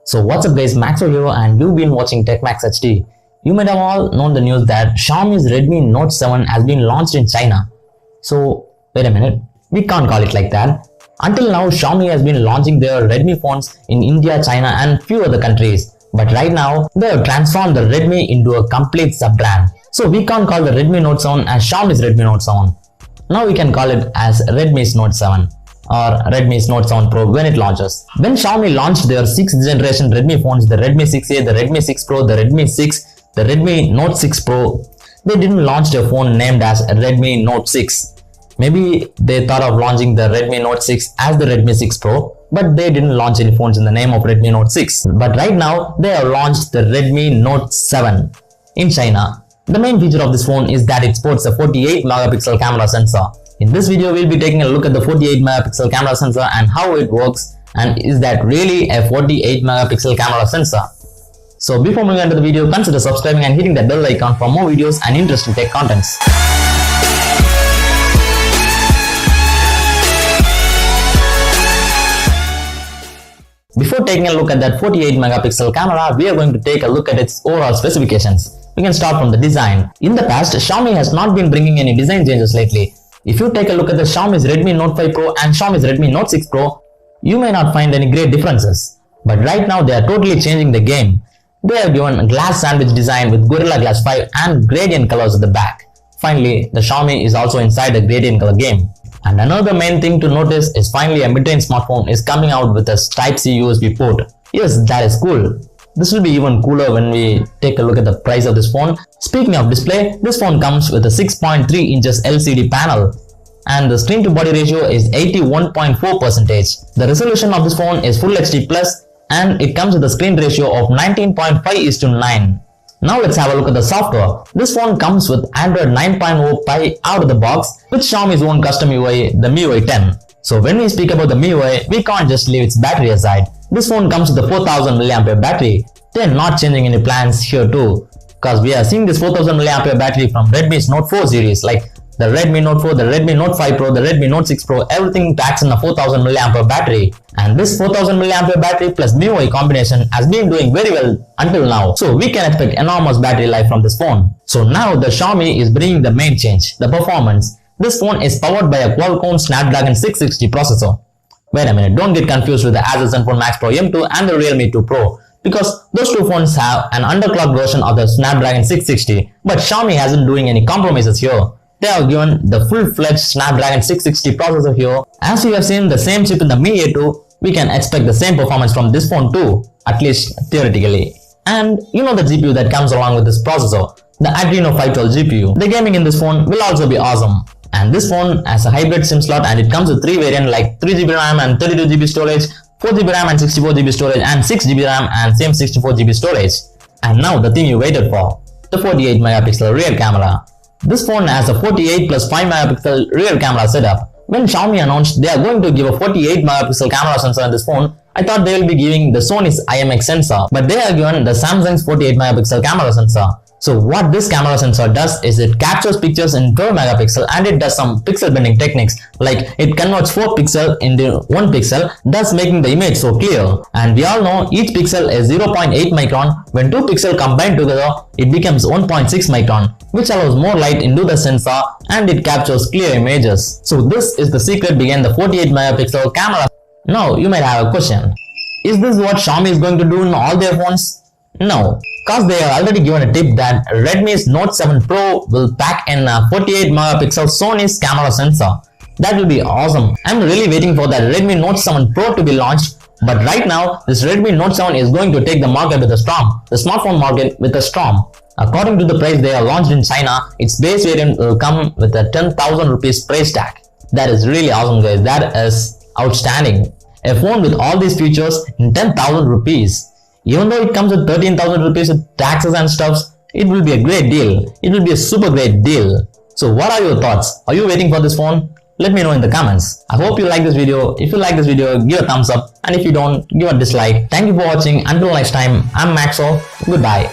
So what's up guys, Maxo here and you've been watching TechMax HD. You might have all known the news that Xiaomi's Redmi Note 7 has been launched in China. So wait a minute, we can't call it like that. Until now, Xiaomi has been launching their Redmi phones in India, China and few other countries. But right now, they have transformed the Redmi into a complete sub-brand. So we can't call the Redmi Note 7 as Xiaomi's Redmi Note 7. Now we can call it as Redmi's Note 7 or Redmi's Note 7 Pro when it launches. When Xiaomi launched their 6th generation Redmi phones, the Redmi 6A, the Redmi 6 Pro, the Redmi 6, the Redmi Note 6 Pro, they didn't launch their phone named as Redmi Note 6. Maybe they thought of launching the Redmi Note 6 as the Redmi 6 Pro, but they didn't launch any phones in the name of Redmi Note 6. But right now, they have launched the Redmi Note 7 in China. The main feature of this phone is that it sports a 48 megapixel camera sensor. In this video, we'll be taking a look at the 48 megapixel camera sensor and how it works, and is that really a 48 megapixel camera sensor. So before moving on to the video, consider subscribing and hitting that bell icon for more videos and interesting tech contents. Before taking a look at that 48 megapixel camera, we are going to take a look at its overall specifications. We can start from the design. In the past, Xiaomi has not been bringing any design changes lately. If you take a look at the Xiaomi's Redmi Note 5 Pro and Xiaomi's Redmi Note 6 Pro, you may not find any great differences. But right now they are totally changing the game. They have given a glass sandwich design with Gorilla Glass 5 and gradient colors at the back. Finally, the Xiaomi is also inside the gradient color game. And another main thing to notice is finally a mid-range smartphone is coming out with a Type-C USB port. Yes, that is cool. This will be even cooler when we take a look at the price of this phone. Speaking of display, this phone comes with a 6.3 inches LCD panel and the screen to body ratio is 81.4%. The resolution of this phone is Full HD Plus and it comes with a screen ratio of 19.5:9. Now let's have a look at the software. This phone comes with Android 9.0 Pie out of the box with Xiaomi's own custom UI, the MIUI 10. So when we speak about the MIUI, we can't just leave its battery aside. This phone comes with a 4000 mAh battery. They are not changing any plans here too, because we are seeing this 4000 mAh battery from Redmi's Note 4 series, like the Redmi Note 4, the Redmi Note 5 Pro, the Redmi Note 6 Pro, everything packs in a 4000 mAh battery. And this 4000 mAh battery plus MIUI combination has been doing very well until now. So we can expect enormous battery life from this phone. So now the Xiaomi is bringing the main change, the performance. This phone is powered by a Qualcomm Snapdragon 660 processor. Wait a minute, don't get confused with the Asus Zenfone Max Pro M2 and the Realme 2 Pro, because those two phones have an underclocked version of the Snapdragon 660, but Xiaomi hasn't doing any compromises here. They have given the full-fledged Snapdragon 660 processor here. As we have seen the same chip in the Mi A2, we can expect the same performance from this phone too, at least theoretically. And you know the GPU that comes along with this processor, the Adreno 512 GPU. The gaming in this phone will also be awesome. And this phone has a hybrid SIM slot and it comes with 3 variants like 3GB RAM and 32GB storage, 4GB RAM and 64GB storage, and 6GB RAM and same 64GB storage. And now the thing you waited for, the 48 megapixel rear camera. This phone has a 48 plus 5 megapixel rear camera setup. When Xiaomi announced they are going to give a 48 megapixel camera sensor in this phone, I thought they will be giving the Sony's IMX sensor, but they are given the Samsung's 48 megapixel camera sensor. So what this camera sensor does is it captures pictures in 12 megapixel and it does some pixel bending techniques, like it converts 4 pixels into 1 pixel, thus making the image so clear. And we all know each pixel is 0.8 micron. When 2 pixels combine together, it becomes 1.6 micron, which allows more light into the sensor and it captures clear images. So this is the secret behind the 48 megapixel camera. Now you might have a question. Is this what Xiaomi is going to do in all their phones? No, because they have already given a tip that Redmi's Note 7 Pro will pack in a 48 megapixel Sony's camera sensor. That will be awesome. I'm really waiting for that Redmi Note 7 Pro to be launched. But right now, this Redmi Note 7 is going to take the market with a storm, the smartphone market with a storm. According to the price they are launched in China, its base variant will come with a 10,000 rupees price tag. That is really awesome guys, that is outstanding. A phone with all these features in 10,000 rupees. Even though it comes with 13,000 rupees with taxes and stuffs, it will be a great deal. It will be a super great deal. So what are your thoughts? Are you waiting for this phone? Let me know in the comments. I hope you like this video. If you like this video, give a thumbs up. And if you don't, give a dislike. Thank you for watching. Until next time, I'm Maxo. Goodbye.